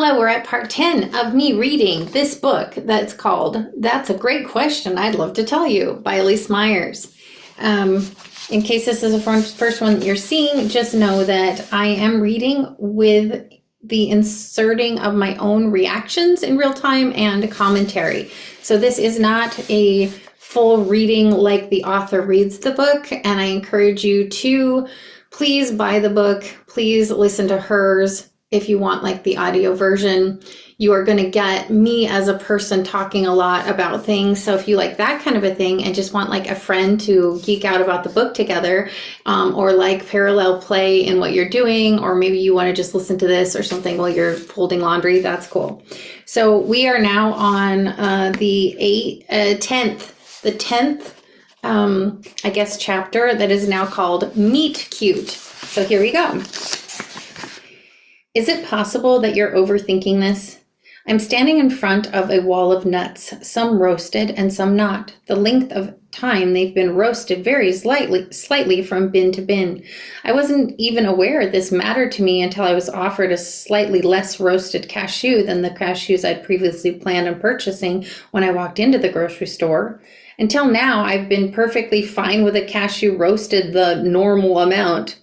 Hello, we're at part 10 of me reading this book that's called That's a Great Question I'd Love to Tell You by Elyse Myers. In case this is the first one that you're seeing, just know that I am reading with the inserting of my own reactions in real time and commentary. So this is not a full reading like the author reads the book, and I encourage you to please buy the book, please listen to hers. If you want like the audio version, you are going to get me as a person talking a lot about things. So if you like that kind of a thing and just want like a friend to geek out about the book together, or like parallel play in what you're doing, or maybe you want to just listen to this or something while you're folding laundry, that's cool. So we are now on the 10th, I guess, chapter that is now called Meet Cute. So here we go. Is it possible that you're overthinking this? I'm standing in front of a wall of nuts, some roasted and some not. The length of time they've been roasted varies slightly from bin to bin. I wasn't even aware this mattered to me until I was offered a slightly less roasted cashew than the cashews I'd previously planned on purchasing when I walked into the grocery store. Until now, I've been perfectly fine with a cashew roasted the normal amount.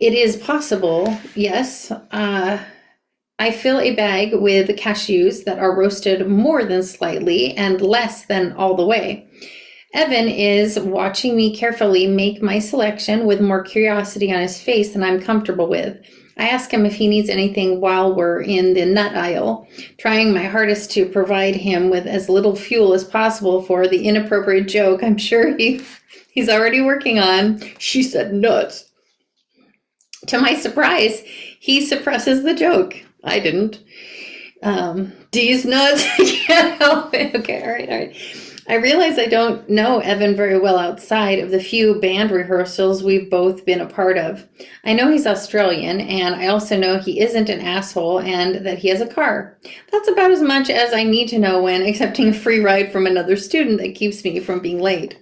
It is possible, yes. I fill a bag with cashews that are roasted more than slightly and less than all the way. Evan is watching me carefully make my selection with more curiosity on his face than I'm comfortable with. I ask him if he needs anything while we're in the nut aisle, trying my hardest to provide him with as little fuel as possible for the inappropriate joke I'm sure he's already working on. She said nuts. To my surprise, he suppresses the joke. I didn't. These nuts, I can't help it. Okay, all right. I realize I don't know Evan very well outside of the few band rehearsals we've both been a part of. I know he's Australian, and I also know he isn't an asshole and that he has a car. That's about as much as I need to know when accepting a free ride from another student that keeps me from being late.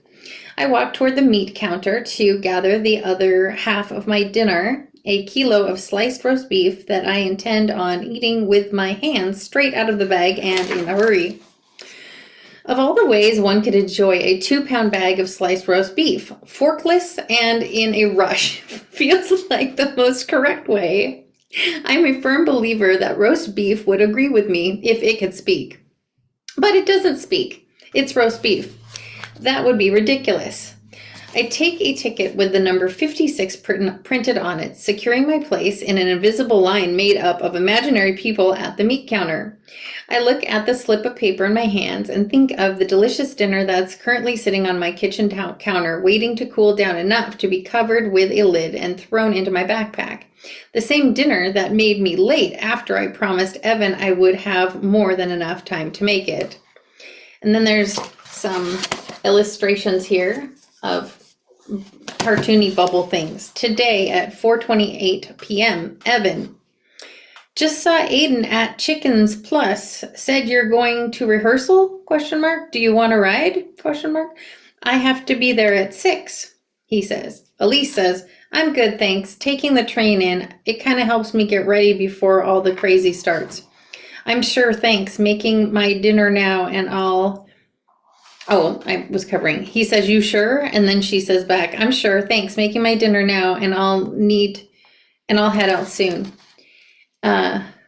I walk toward the meat counter to gather the other half of my dinner, a kilo of sliced roast beef that I intend on eating with my hands straight out of the bag and in a hurry. Of all the ways one could enjoy a 2-pound bag of sliced roast beef, forkless and in a rush feels like the most correct way. I'm a firm believer that roast beef would agree with me if it could speak. But it doesn't speak. It's roast beef. That would be ridiculous. I take a ticket with the number 56 printed on it, securing my place in an invisible line made up of imaginary people at the meat counter. I look at the slip of paper in my hands and think of the delicious dinner that's currently sitting on my kitchen counter, waiting to cool down enough to be covered with a lid and thrown into my backpack. The same dinner that made me late after I promised Evan I would have more than enough time to make it. And then there's some illustrations here of cartoony bubble things. Today at 4:28 p.m., Evan. Just saw Aiden at Chickens Plus. Said you're going to rehearsal? ? Do you want a ride? ? I have to be there at 6, he says. Elyse says, I'm good, thanks. Taking the train in. It kind of helps me get ready before all the crazy starts. I'm sure, thanks. Making my dinner now and I'll... Oh, I was covering. He says, you sure? And then she says back, I'm sure, thanks. Making my dinner now and I'll head out soon.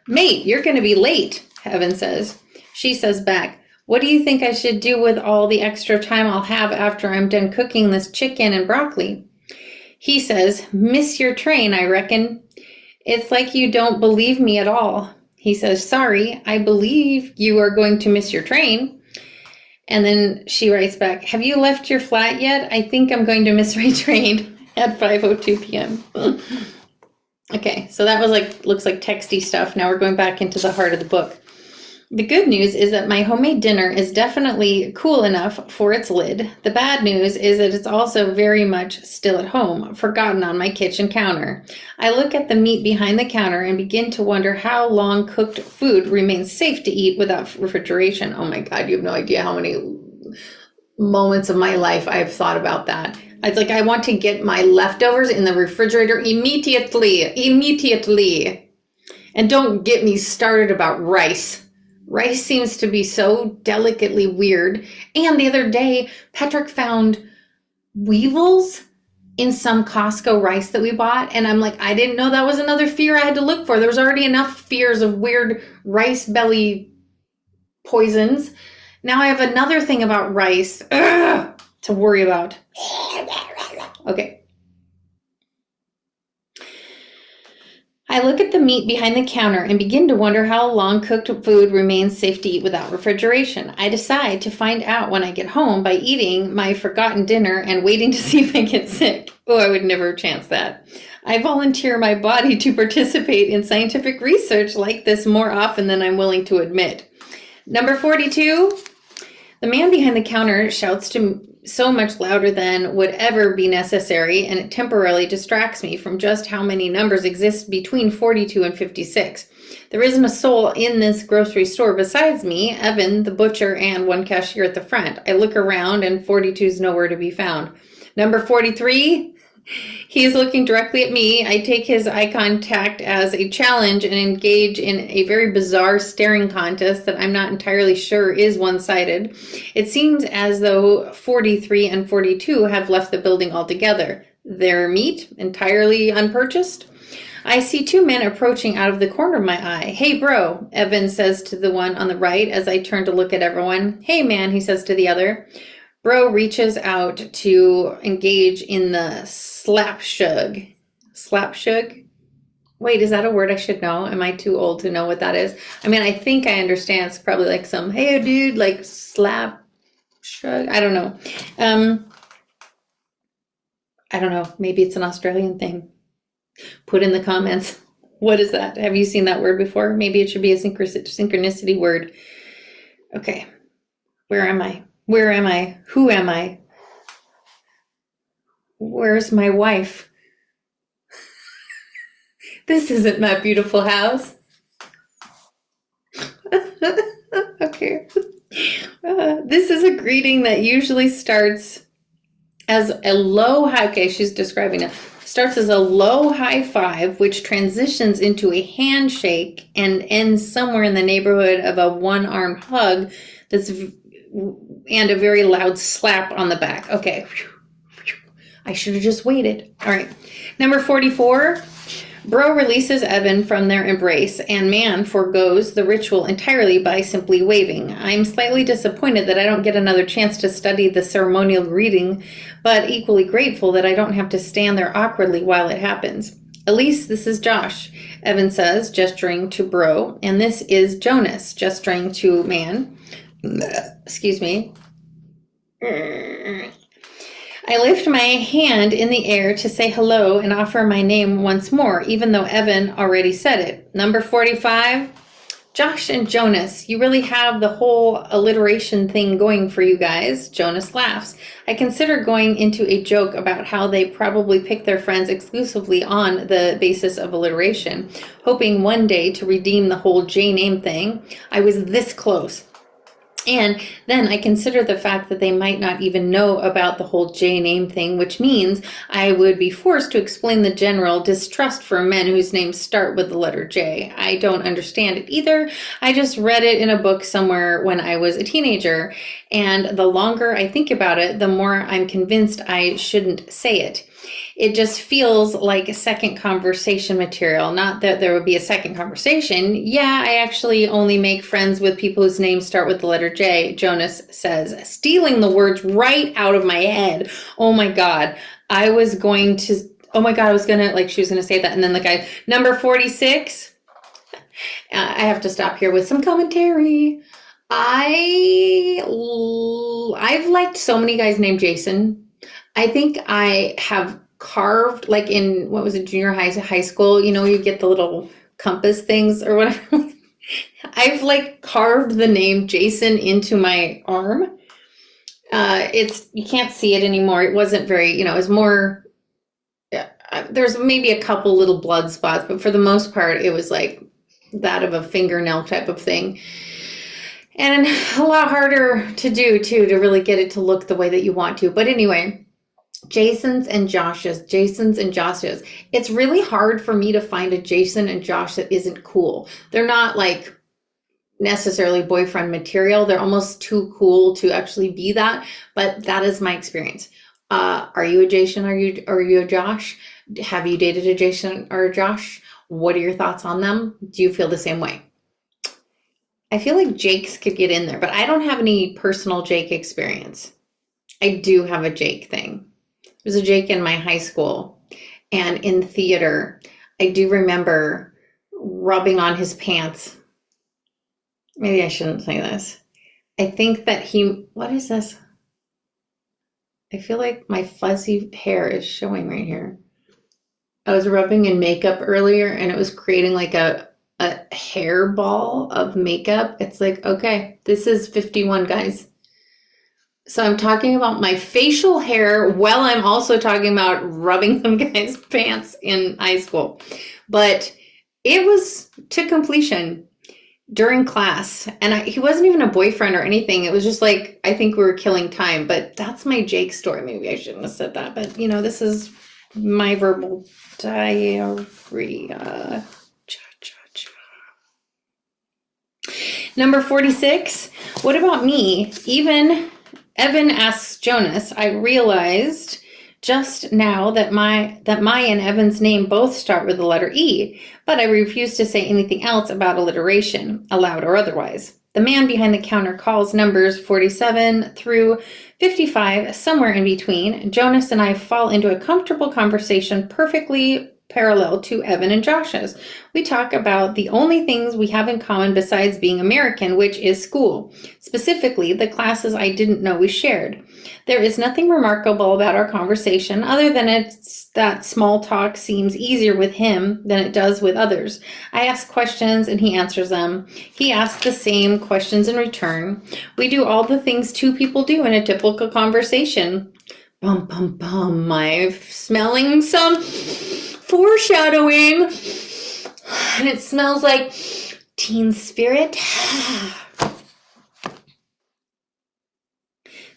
Mate, you're going to be late, Evan says. She says back, what do you think I should do with all the extra time I'll have after I'm done cooking this chicken and broccoli? He says, miss your train, I reckon. It's like you don't believe me at all. He says, sorry, I believe you are going to miss your train. And then she writes back, have you left your flat yet? I think I'm going to miss my train at 5:02 p.m. Okay, so that was looks like texty stuff. Now we're going back into the heart of the book. The good news is that my homemade dinner is definitely cool enough for its lid. The bad news is that it's also very much still at home, forgotten on my kitchen counter. I look at the meat behind the counter and begin to wonder how long cooked food remains safe to eat without refrigeration. Oh my God, you have no idea how many moments of my life I've thought about that. It's like I want to get my leftovers in the refrigerator immediately. And don't get me started about rice. Rice seems to be so delicately weird. And the other day, Patrick found weevils in some Costco rice that we bought. And I'm like, I didn't know that was another fear I had to look for. There was already enough fears of weird rice belly poisons. Now I have another thing about rice to worry about. Okay. I look at the meat behind the counter and begin to wonder how long cooked food remains safe to eat without refrigeration. I decide to find out when I get home by eating my forgotten dinner and waiting to see if I get sick. Oh, I would never chance that. I volunteer my body to participate in scientific research like this more often than I'm willing to admit. Number 42, the man behind the counter shouts to so much louder than would ever be necessary, and it temporarily distracts me from just how many numbers exist between 42 and 56. There isn't a soul in this grocery store besides me, Evan, the butcher, and one cashier at the front. I look around and 42 is nowhere to be found. Number 43, he is looking directly at me. I take his eye contact as a challenge and engage in a very bizarre staring contest that I'm not entirely sure is one-sided. It seems as though 43 and 42 have left the building altogether. Their meat entirely unpurchased? I see two men approaching out of the corner of my eye. Hey, bro, Evan says to the one on the right as I turn to look at everyone. Hey, man, he says to the other. Bro reaches out to engage in the slap shug. Slap shug? Wait, is that a word I should know? Am I too old to know what that is? I mean, I think I understand. It's probably like some, hey, dude, like slap shug. I don't know. I don't know. Maybe it's an Australian thing. Put in the comments. What is that? Have you seen that word before? Maybe it should be a synchronicity word. Okay. Where am I? Where am I? Who am I? Where's my wife? This isn't my beautiful house. Okay. This is a greeting that usually starts as a low high. Okay, she's describing it. Starts as a low high five, which transitions into a handshake and ends somewhere in the neighborhood of a one-armed hug and a very loud slap on the back. Okay. I should have just waited. All right. Number 44. Bro releases Evan from their embrace, and man forgoes the ritual entirely by simply waving. I'm slightly disappointed that I don't get another chance to study the ceremonial greeting, but equally grateful that I don't have to stand there awkwardly while it happens. Elyse, this is Josh, Evan says, gesturing to Bro, and this is Jonas, gesturing to man. Excuse me. I lift my hand in the air to say hello and offer my name once more, even though Evan already said it. Number 45, Josh and Jonas. You really have the whole alliteration thing going for you guys. Jonas laughs. I consider going into a joke about how they probably pick their friends exclusively on the basis of alliteration, hoping one day to redeem the whole J name thing. I was this close. And then I consider the fact that they might not even know about the whole J name thing, which means I would be forced to explain the general distrust for men whose names start with the letter J. I don't understand it either. I just read it in a book somewhere when I was a teenager, and the longer I think about it, the more I'm convinced I shouldn't say it. It just feels like a second conversation material. Not that there would be a second conversation. Yeah, I actually only make friends with people whose names start with the letter J, Jonas says, stealing the words right out of my head. Oh my God. I was going to say that. And then the guy, number 46. I have to stop here with some commentary. I've liked so many guys named Jason. I think I have carved, like in, what was it, junior high school, you know, you get the little compass things or whatever. I've like carved the name Jason into my arm. You can't see it anymore. It wasn't very, it was more, there's maybe a couple little blood spots, but for the most part, it was like that of a fingernail type of thing. And a lot harder to do too, to really get it to look the way that you want to. But anyway, Jason's and Josh's. Jason's and Josh's. It's really hard for me to find a Jason and Josh that isn't cool. They're not like necessarily boyfriend material. They're almost too cool to actually be that, but that is my experience. Are you a Jason? Are you a Josh? Have you dated a Jason or a Josh? What are your thoughts on them? Do you feel the same way? I feel like Jake's could get in there, but I don't have any personal Jake experience. I do have a Jake thing. There's a Jake in my high school, and in theater, I do remember rubbing on his pants. Maybe I shouldn't say this. I think that what is this? I feel like my fuzzy hair is showing right here. I was rubbing in makeup earlier and it was creating like a hair ball of makeup. It's like, okay, this is 51, guys. So I'm talking about my facial hair while I'm also talking about rubbing some guy's pants in high school. But it was to completion during class, and he wasn't even a boyfriend or anything. It was just like, I think we were killing time, but that's my Jake story. Maybe I shouldn't have said that, but this is my verbal diarrhea. Number 46, what about me? Evan asks Jonas, I realized just now that my and Evan's name both start with the letter E, but I refuse to say anything else about alliteration, aloud or otherwise. The man behind the counter calls numbers 47 through 55, somewhere in between. Jonas and I fall into a comfortable conversation perfectly parallel to Evan and Josh's. We talk about the only things we have in common besides being American, which is school. Specifically, the classes I didn't know we shared. There is nothing remarkable about our conversation other than it's that small talk seems easier with him than it does with others. I ask questions and he answers them. He asks the same questions in return. We do all the things two people do in a typical conversation. Bum, bum, bum. I'm smelling some foreshadowing. And it smells like teen spirit.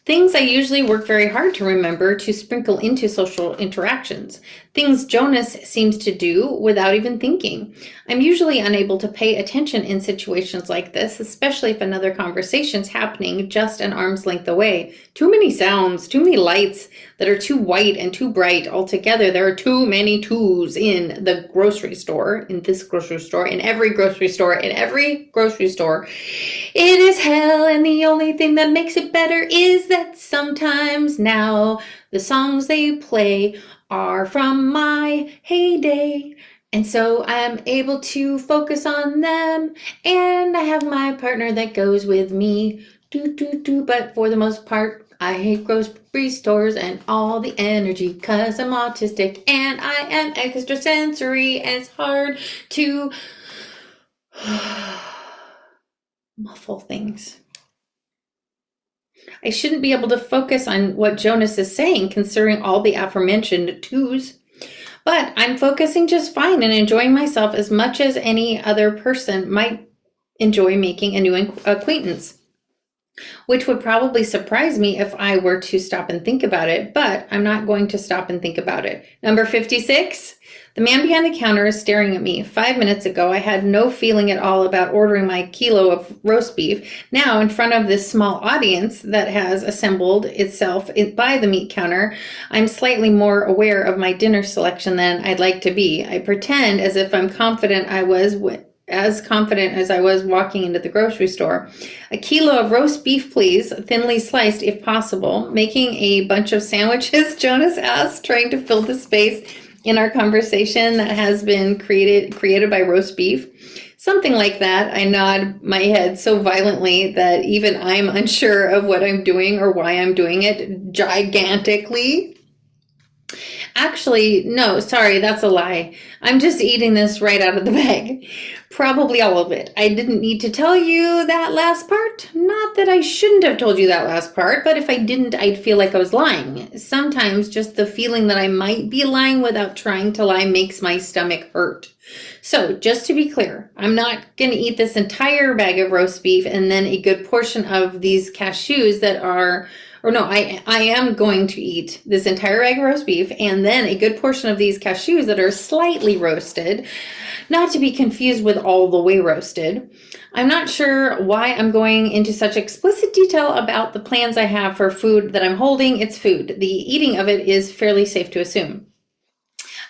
Things I usually work very hard to remember to sprinkle into social interactions. Things Jonas seems to do without even thinking. I'm usually unable to pay attention in situations like this, especially if another conversation's happening just an arm's length away. Too many sounds, too many lights that are too white and too bright. Altogether, there are too many twos in the grocery store, in this grocery store, in every grocery store, in every grocery store. It is hell, and the only thing that makes it better is that sometimes now the songs they play are from my heyday. And so I'm able to focus on them, and I have my partner that goes with me. But for the most part, I hate grocery stores and all the energy because I'm autistic and I am extrasensory, and it's hard to muffle things. I shouldn't be able to focus on what Jonas is saying, considering all the aforementioned twos. But I'm focusing just fine and enjoying myself as much as any other person might enjoy making a new acquaintance, which would probably surprise me if I were to stop and think about it, but I'm not going to stop and think about it. Number 56. The man behind the counter is staring at me. 5 minutes ago, I had no feeling at all about ordering my kilo of roast beef. Now, in front of this small audience that has assembled itself by the meat counter, I'm slightly more aware of my dinner selection than I'd like to be. I pretend as if I'm confident as confident as I was walking into the grocery store. A kilo of roast beef, please, thinly sliced if possible. Making a bunch of sandwiches, Jonas asked, trying to fill the space in our conversation that has been created by roast beef. Something like that. I nod my head so violently that even I'm unsure of what I'm doing or why I'm doing it gigantically. Actually, no, sorry, that's a lie. I'm just eating this right out of the bag. Probably all of it. I didn't need to tell you that last part. Not that I shouldn't have told you that last part, but if I didn't, I'd feel like I was lying. Sometimes just the feeling that I might be lying without trying to lie makes my stomach hurt. So just to be clear, I'm not going to eat this entire bag of roast beef and then a good portion of these cashews that are or no, I am going to eat this entire egg roast beef and then a good portion of these cashews that are slightly roasted, not to be confused with all the way roasted. I'm not sure why I'm going into such explicit detail about the plans I have for food that I'm holding. It's food. The eating of it is fairly safe to assume.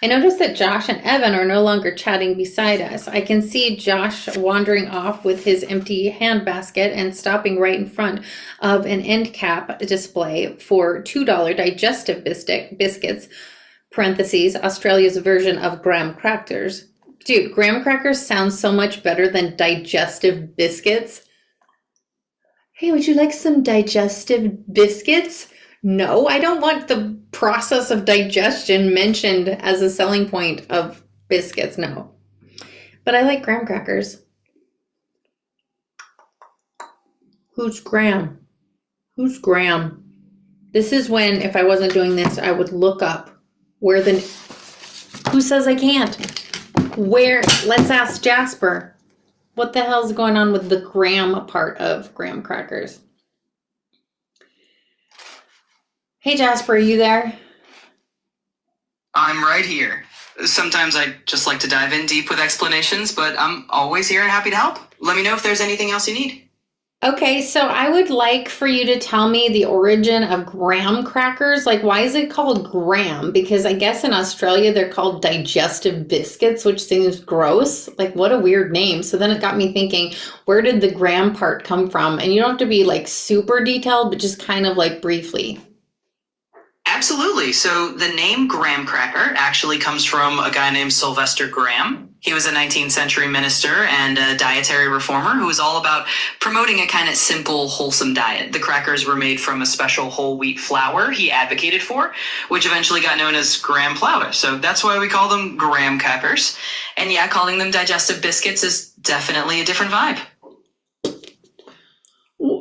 I noticed that Josh and Evan are no longer chatting beside us. I can see Josh wandering off with his empty handbasket and stopping right in front of an end cap display for $2 digestive biscuits, parentheses, Australia's version of graham crackers. Dude, graham crackers sounds so much better than digestive biscuits. Hey, would you like some digestive biscuits? No, I don't want the process of digestion mentioned as a selling point of biscuits, no. But I like graham crackers. Who's Graham? Who's Graham? This is when, if I wasn't doing this, I would look up where the... Who says I can't? Where? Let's ask Jasper. What the hell's going on with the graham part of graham crackers? Hey Jasper, are you there? I'm right here. Sometimes I just like to dive in deep with explanations, but I'm always here and happy to help. Let me know if there's anything else you need. Okay, so I would like for you to tell me the origin of graham crackers. Like, why is it called graham? Because I guess in Australia they're called digestive biscuits, which seems gross. Like, what a weird name. So then it got me thinking, where did the graham part come from? And you don't have to be like super detailed, but just kind of like briefly. Absolutely. So the name graham cracker actually comes from a guy named Sylvester Graham. He was a 19th century minister and a dietary reformer who was all about promoting a kind of simple, wholesome diet. The crackers were made from a special whole wheat flour he advocated for, which eventually got known as graham flour. So that's why we call them graham crackers. And yeah, calling them digestive biscuits is definitely a different vibe.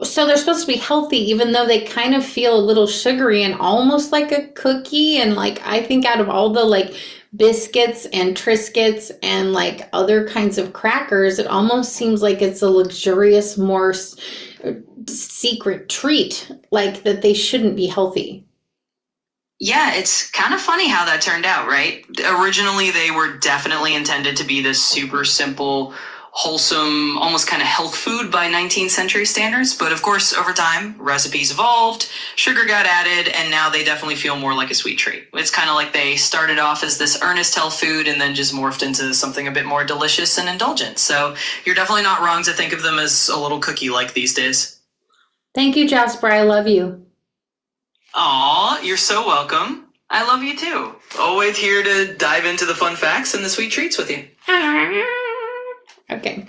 So they're supposed to be healthy, even though they kind of feel a little sugary and almost like a cookie. And like, I think out of all the like biscuits and Triscuits and like other kinds of crackers, it almost seems like it's a luxurious, more secret treat, like that they shouldn't be healthy. Yeah, it's kind of funny how that turned out, right? Originally, they were definitely intended to be this super simple, wholesome, almost kind of health food by 19th century standards. But of course, over time, recipes evolved, sugar got added, and now they definitely feel more like a sweet treat. It's kind of like they started off as this earnest health food and then just morphed into something a bit more delicious and indulgent. So you're definitely not wrong to think of them as a little cookie-like these days. Thank you, Jasper. I love you. Aw, you're so welcome. I love you too. Always here to dive into the fun facts and the sweet treats with you. Okay,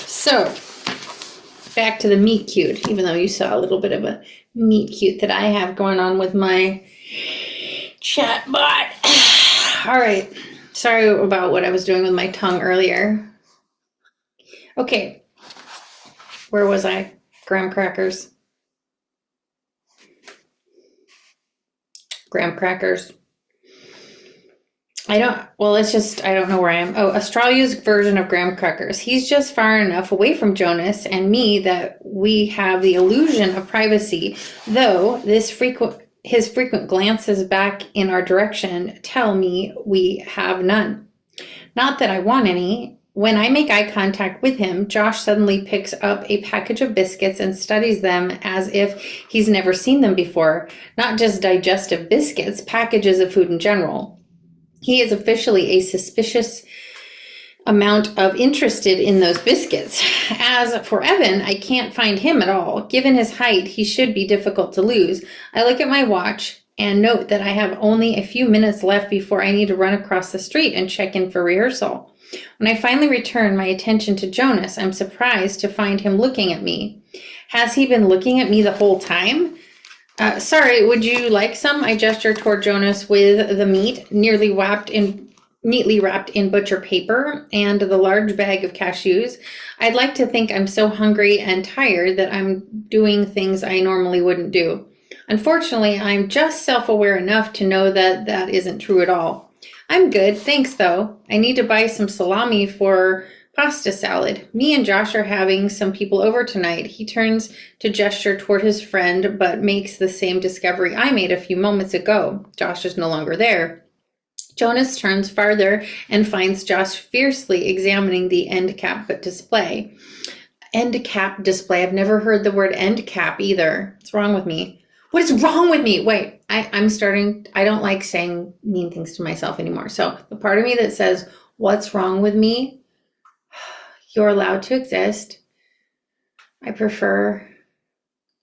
so back to the meet cute, even though you saw a little bit of a meet cute that I have going on with my chat bot. All right, sorry about what I was doing with my tongue earlier. Okay, where was I? Graham crackers. Graham crackers. I don't know where I am. Oh, Australia's version of graham crackers. He's just far enough away from Jonas and me that we have the illusion of privacy, though his frequent glances back in our direction tell me we have none. Not that I want any. When I make eye contact with him, Josh suddenly picks up a package of biscuits and studies them as if he's never seen them before. Not just digestive biscuits, packages of food in general. He is officially a suspicious amount of interested in those biscuits. As for Evan, I can't find him at all. Given his height, he should be difficult to lose. I look at my watch and note that I have only a few minutes left before I need to run across the street and check in for rehearsal. When I finally return my attention to Jonas, I'm surprised to find him looking at me. Has he been looking at me the whole time? Sorry, would you like some? I gesture toward Jonas with the meat neatly wrapped in butcher paper and the large bag of cashews. I'd like to think I'm so hungry and tired that I'm doing things I normally wouldn't do. Unfortunately, I'm just self-aware enough to know that that isn't true at all. I'm good, thanks though. I need to buy some salami for Pasta salad. Me and Josh are having some people over tonight. He turns to gesture toward his friend, but makes the same discovery I made a few moments ago. Josh is no longer there. Jonas turns farther and finds Josh fiercely examining the end cap display. End cap display. I've never heard the word end cap either. What's wrong with me? What is wrong with me? Wait, I don't like saying mean things to myself anymore. So the part of me that says, what's wrong with me? You're allowed to exist. I prefer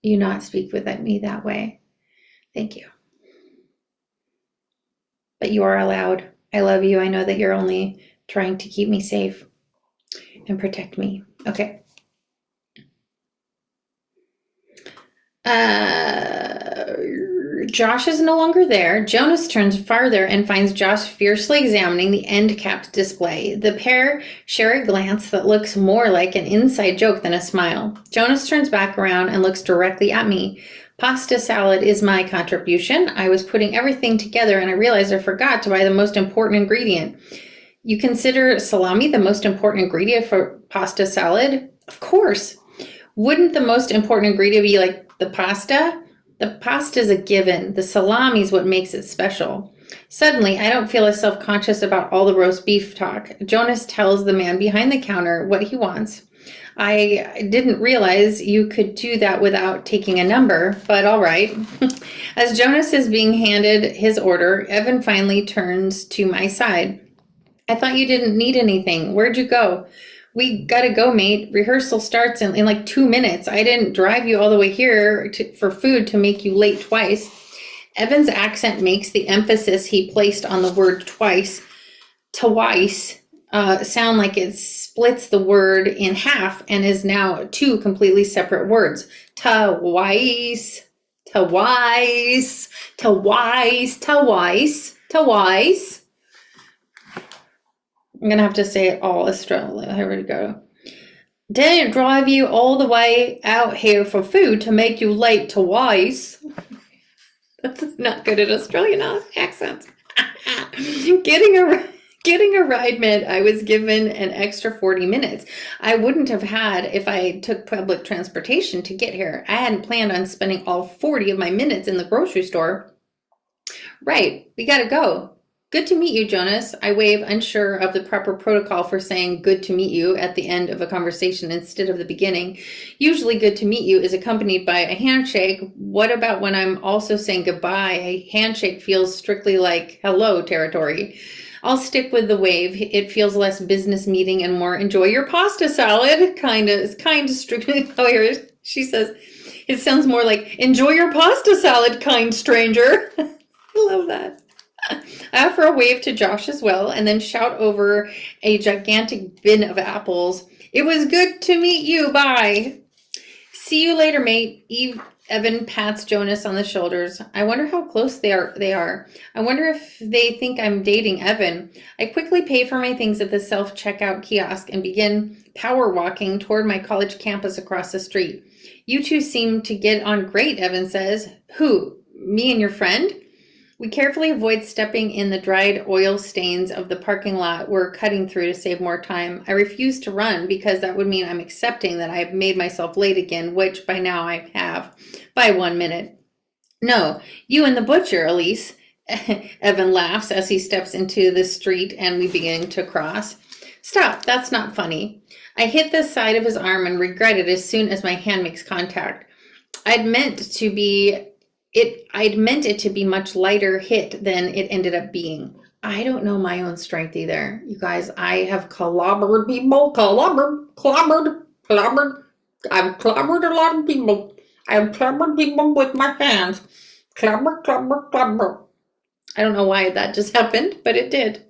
you not speak with me that way. Thank you. But you are allowed. I love you. I know that you're only trying to keep me safe and protect me. Okay. Josh is no longer there. Jonas turns farther and finds Josh fiercely examining the end cap display. The pair share a glance that looks more like an inside joke than a smile. Jonas turns back around and looks directly at me. Pasta salad is my contribution. I was putting everything together and I realized I forgot to buy the most important ingredient. You consider salami the most important ingredient for pasta salad? Of course. Wouldn't the most important ingredient be like the pasta? The pasta is a given. The salami is what makes it special. Suddenly, I don't feel as self-conscious about all the roast beef talk. Jonas tells the man behind the counter what he wants. I didn't realize you could do that without taking a number, but all right. As Jonas is being handed his order, Evan finally turns to my side. I thought you didn't need anything. Where'd you go? We gotta go, mate. Rehearsal starts in like 2 minutes. I didn't drive you all the way here for food to make you late twice. Evan's accent makes the emphasis he placed on the word twice sound like it splits the word in half and is now 2 completely separate words. Twice. I'm gonna have to say it all Australia. Here we go. Didn't drive you all the way out here for food to make you late twice. That's not good at Australian accents. Getting a ride meant I was given an extra 40 minutes. I wouldn't have had if I took public transportation to get here. I hadn't planned on spending all 40 of my minutes in the grocery store. Right, we gotta go. Good to meet you, Jonas. I wave, unsure of the proper protocol for saying good to meet you at the end of a conversation instead of the beginning. Usually good to meet you is accompanied by a handshake. What about when I'm also saying goodbye? A handshake feels strictly like hello territory. I'll stick with the wave. It feels less business meeting and more enjoy your pasta salad. Kind of strictly. Oh, here she says, it sounds more like enjoy your pasta salad, kind stranger. I love that. I offer a wave to Josh as well and then shout over a gigantic bin of apples. It was good to meet you. Bye. See you later, mate. Evan pats Jonas on the shoulders. I wonder how close they are. I wonder if they think I'm dating Evan. I quickly pay for my things at the self-checkout kiosk and begin power walking toward my college campus across the street. You two seem to get on great, Evan says. Who? Me and your friend? We carefully avoid stepping in the dried oil stains of the parking lot we're cutting through to save more time. I refuse to run because that would mean I'm accepting that I've made myself late again, which by now I have, by 1 minute. No, you and the butcher, Elyse. Evan laughs as he steps into the street and we begin to cross. Stop, that's not funny. I hit the side of his arm and regret it as soon as my hand makes contact. I'd meant it to be much lighter hit than it ended up being. I don't know my own strength either. You guys, I have clobbered people. Clobbered. I've clobbered a lot of people. I've clobbered people with my hands. Clobber. I don't know why that just happened, but it did.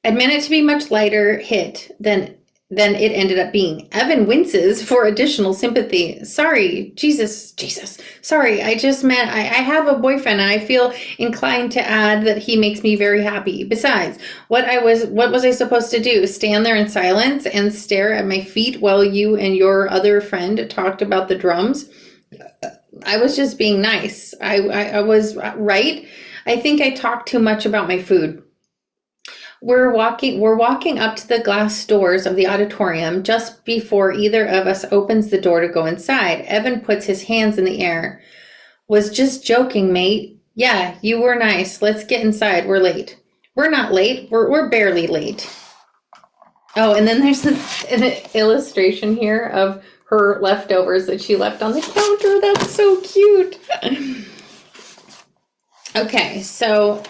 I meant it to be much lighter hit than it ended up being. Evan winces for additional sympathy. Sorry, Jesus. Sorry, I just meant I have a boyfriend and I feel inclined to add that he makes me very happy. Besides, what was I supposed to do? Stand there in silence and stare at my feet while you and your other friend talked about the drums? I was just being nice. I was right. I think I talked too much about my food. We're walking up to the glass doors of the auditorium just before either of us opens the door to go inside. Evan puts his hands in the air. Was just joking, mate. Yeah, you were nice. Let's get inside. We're late. We're not late. We're barely late. Oh, and then there's an illustration here of her leftovers that she left on the counter. That's so cute. Okay, so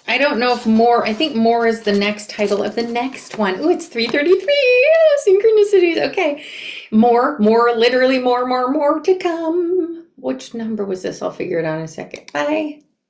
I don't know if more, I think more is the next title of the next one. Ooh, it's 333. Synchronicities. Okay. More, literally more to come. Which number was this? I'll figure it out in a second. Bye.